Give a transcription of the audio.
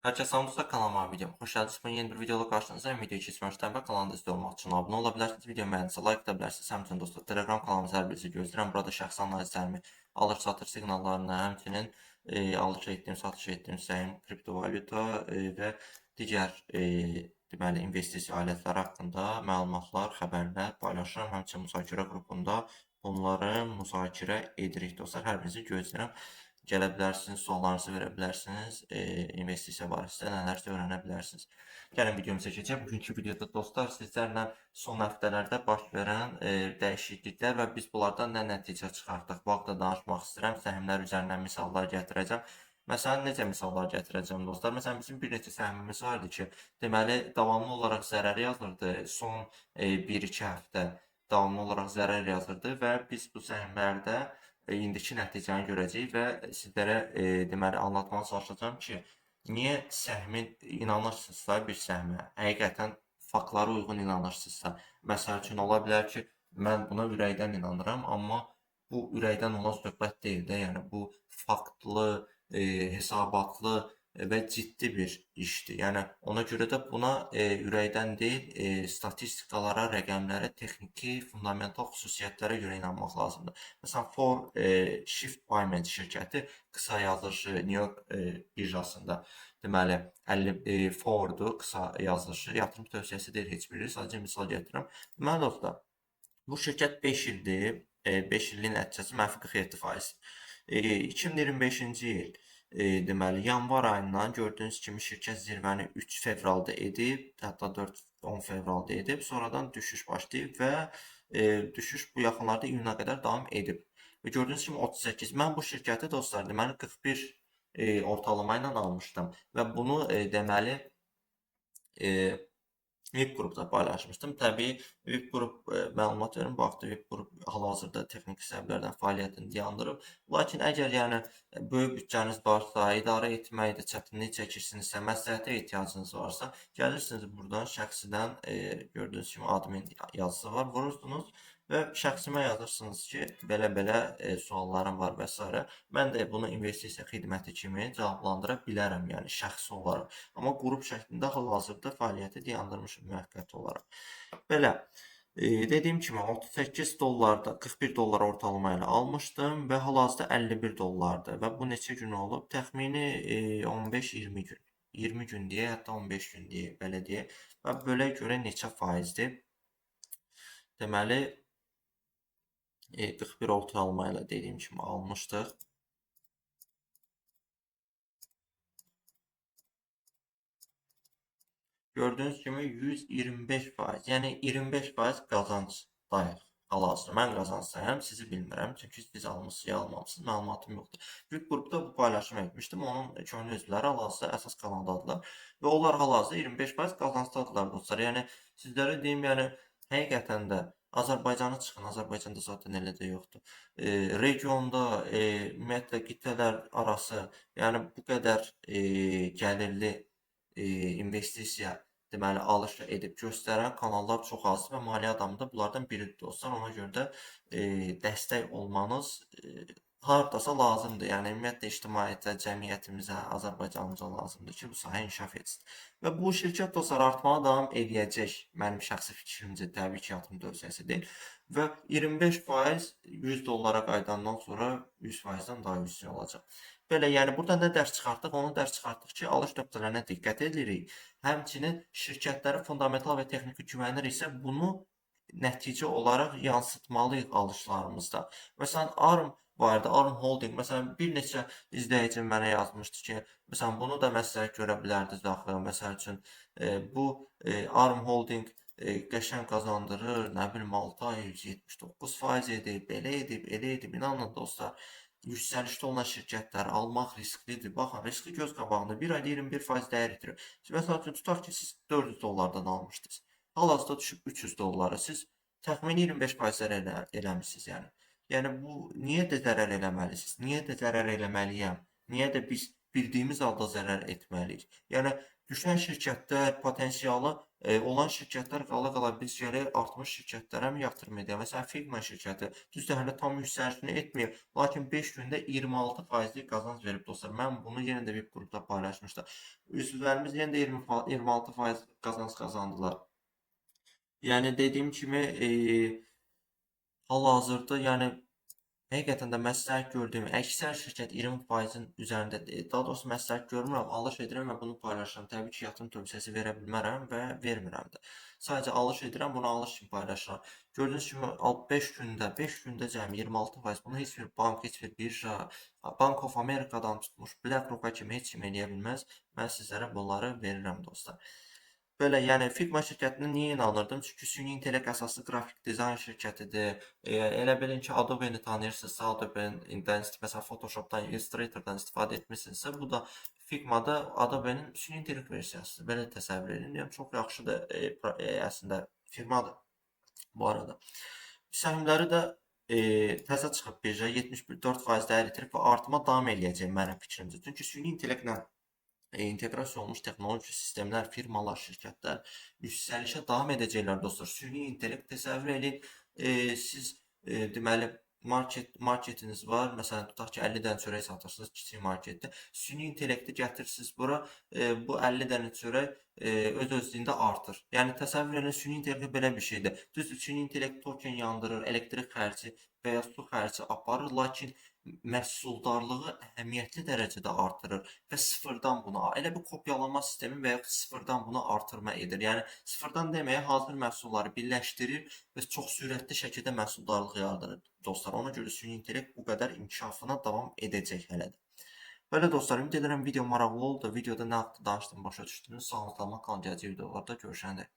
Herkese salamlar, kanalıma videom. Hoş geldiniz. Ben yeni bir videoda karşınızdayım. Videoyu keçməmişdən və kanalda izlə olmaq üçün abunə ola bilərsiniz. Videomu bəyənsə like da bilərsiniz. Həmçinin dostlar, Telegram kanalımız hər birinizi gözləyirəm. Burada şəxsi analizlərimi, alış-satış siqnallarını, həmçinin alış etdiyim, satış etdiyim səhim, kriptovalyuta və digər deməli investisiya alətləri haqqında məlumatlar, xəbərlər paylaşıram. Həmçinin müzakirə qrupunda bunları müzakirə edirik. Dostlar, hər birinizi gözləyirəm. Gələ bilərsiniz, suallarınızı verə bilərsiniz, investisiya barəsində nələrsə öyrənə bilərsiniz. Gəlin videomuza keçək. Bugünkü videoda dostlar sizlərlə son həftələrdə baş verən dəyişikliklər və biz bunlardan nə nəticə çıxartdıq. Bu haqda danışmaq istəyirəm. Səhmlər üzərindən misallar gətirəcəm. Məsələn, necə misallar gətirəcəm dostlar? Məsələn, bizim bir neçə səhmimiz vardı ki, deməli, davamlı olaraq zərər yazırdı. Son 1-2 həftə davamlı olaraq zərər yazırdı və biz bu səhmlərdə indiki nəticəni görəcəyik və sizlərə deməli anlatmağa çalışacağam ki, niyə səhmin inanırsınızsa bir səhmə, həqiqətən faktlara uyğun inanırsınızsa, məsəl üçün ola bilər ki, mən buna ürəkdən inanıram, amma bu ürəkdən olan söhbət deyil də, yəni bu faktlı, hesabatlı və ciddi bir işdir. Yəni ona görə də buna ürəkdən deyil, statistikalara, rəqəmlərə, texniki, fundamental xüsusiyyətlərə görə inanmaq lazımdır. Məsələn, Shift Payment şirkəti qısa yazılışı New York birjasında deməli 50 Ford'u qısa yazılışı yatırım tövsiyəsi deyil heç biri. Sadəcə misal gətirirəm. Deməli dostlar, bu şirkət 5 ildir, 5 illik nəticəsi mənfi 47%. 2025-ci il deməli yanvar ayından gördüyünüz kimi şirkət zirvəni 3 fevralda edib, hətta 4-10 fevralda edib, sonradan düşüş başlayıb və düşüş bu yaxınlarda iyuna qədər davam edib. Və gördüyünüz kimi 38. Mən bu şirkəti dostlar deməli 41 ortalama ilə almışdım və bunu deməli e, VIP qrupda paylaşmışdım. Təbii VIP qrup məlumat verim, bu haqda VIP qrup hal-hazırda texniki səbəblərdən fəaliyyətini dayandırıb. Lakin əgər yəni böyük büdcəniz varsa, idarə etməkdə çətinlik çəkirsinizsə, məsləhətə ehtiyacınız varsa, gəlirsiniz buradan şəxsidən gördüyünüz kimi admin yazısı var, vurursunuz və şəxsimə yazırsınız ki, belə-belə suallarım var və s. Mən də bunu investisiya xidməti kimi cavablandıra bilərəm, yəni şəxsi olaraq. Amma qrup şəklində hal-hazırda fəaliyyəti dayandırmışım müvəqqəti olaraq. Belə, dediyim kimi 38 dollarda 41 dollar ortalama ilə almışdım və hal-hazırda 51 dollardır və bu neçə gün olub? Təxmini 15-20 gün. 20 gün deyə, hətta 15 gün deyə, belə deyə. Və belə görə neçə faizdir? Deməli 41 ortalama ilə dediyim kimi almışdıq. Gördüyünüz kimi 125%, yəni 25% qazancdayıq hal-hazırda. Mən qazancdayam, sizi bilmirəm, çünki siz almısınız ya almamısınız, məlumatım yoxdur. VIP qrupda bu paylaşım etmişdim, onun köhnə üzvləri hal-hazırda əsas kanaldadılar və onlar hal-hazırda 25% qazancdadırlar dostlar. Yəni sizlərə deyim, yəni həqiqətən də Azərbaycana çıxın, Azərbaycanda zaten elə də yoxdur. Regionda, ümumiyyətlə qitələr arası, yəni bu qədər gəlirli investisiya deməli alış edib göstərən kanallar çox azdır və maliyyə adamı da bunlardan biridir dostlar. Ona görə də dəstək olmanız hardasa lazımdır. Yəni ümumiyyətlə ictimaiyyətə, cəmiyyətimizə, Azərbaycanımıza lazımdır ki, bu sahə inkişaf etsin. Və bu şirkət dostlar artmağa davam edəcək. Mənim şəxsi fikrimcə təbii ki, yatırım tövsiyəsi deyil. Və 25% 100 dollara qayıdandan sonra 100%-dən daha yüksək olacaq. Belə, yəni buradan nə dərs çıxartdıq? Onu dərs çıxartdıq ki, alış nöqtələrinə diqqət edirik. Həmçinin şirkətlərin fundamental və texniki güvəniriksə, bunu nəticə olaraq yansıtmalıyıq alışlarımızda. Məsələn, ARM var idi, ARM Holding. Məsələn, bir neçə izləyicim mənə yazmışdı ki, məsələn, bunu da məsləhət görə bilərdiniz axı. Məsəl üçün, bu ARM Holding qəşəng qazandırır, nə bilim 6 ay 179% edib, belə edib, elə edib. İnanın dostlar, yüksəlişdə olan şirkətləri almaq risklidir. Baxın, riskli göz qabağında bir ayda 21% dəyər itirir. Məsəl üçün, tutaq ki, siz 400 dollardan almışdınız. Hal-hazırda düşüb 300 dollara. Siz təxmini 25% zərər eləmisiniz, yəni. Yəni bu niyə də zərər eləməlisiniz? Niyə də zərər eləməliyəm? Niyə də biz bildiyimiz halda zərər etməliyik. Yəni düşən şirkətlər, potensialı olan şirkətlər qala-qala biz gərək artmış şirkətlərə mi yatırım edək? Məsələn, Figma şirkəti düzdür, hələ tam yüksəlişini etməyib, lakin 5 gündə 26%lik qazanc verib dostlar. Mən bunu yenə də bir qrupda paylaşmışdım. Üzvlərimiz yenə də 26% qazanc qazandılar. Yəni dediyim kimi, hal-hazırda yəni həqiqətən də məsləhət gördüyüm əksər şirkət 20%-in üzərindədir. Daha doğrusu məsləhət görmürəm, alış edirəm və bunu paylaşıram. Təbii ki, yatırım tövsiyəsi verə bilmərəm və vermirəm də. Sadəcə alış edirəm, bunu alış kimi paylaşıram. Gördüyünüz kimi 5 gündə cəmi 26%. Bunu heç bir bank, heç bir birja, Bank of Americadan tutmuş BlackRock-a kimi heç kim eləyə bilməz. Mən sizlərə bunları verirəm dostlar. Belə, yəni Figma şirkətinə niyə inanırdım? Çünki süni intellekt əsaslı qrafik dizayn şirkətidir. Elə bilin ki, Adobe-ni tanıyırsınızsa, Adobe-dən, məsələn, Photoshop-dan, Illustrator-dan istifadə etmisinizsə, bu da Figma-da Adobe-nin süni intellekt versiyasıdır. Belə təsəvvür edin. Yəni çox yaxşıdır, əslində firmadır bu arada. Səhmləri də təzə çıxıb birja 74% dəyər itirib və artıma davam eləyəcək mənim fikrimcə. Çünki süni intellektlə inteqrasiya olunmuş texnoloji sistemlər, firmalar, şirkətlər yüksəlişə davam edəcəklər dostlar. Süni intellekt təsəvvür edin, siz deməli marketiniz var. Məsələn, tutaq ki, 50 dənə çörək satırsınız kiçik marketdə. Süni intellekti gətirirsiniz bura, bu 50 dənə çörək öz-özlüyündə artır. Yəni təsəvvür edin, süni intellekt belə bir şeydir. Düzdür, süni intellekt token yandırır, elektrik xərci və ya su xərci aparır, lakin məhsuldarlığı əhəmiyyətli dərəcədə artırır və sıfırdan buna, elə bir kopyalama sistemi və yaxud sıfırdan buna artırma edir. Yəni sıfırdan deməyə hazır məhsulları birləşdirir və çox sürətli şəkildə məhsuldarlıq yaradır dostlar. Ona görə süni intellekt bu qədər inkişafına davam edəcək hələ də. Belə dostlar, ümid edirəm video maraqlı oldu. Videoda nə haqqında danışdım başa düşdünüz. Sağlıqla qalın, gələcək videolarda görüşəndə.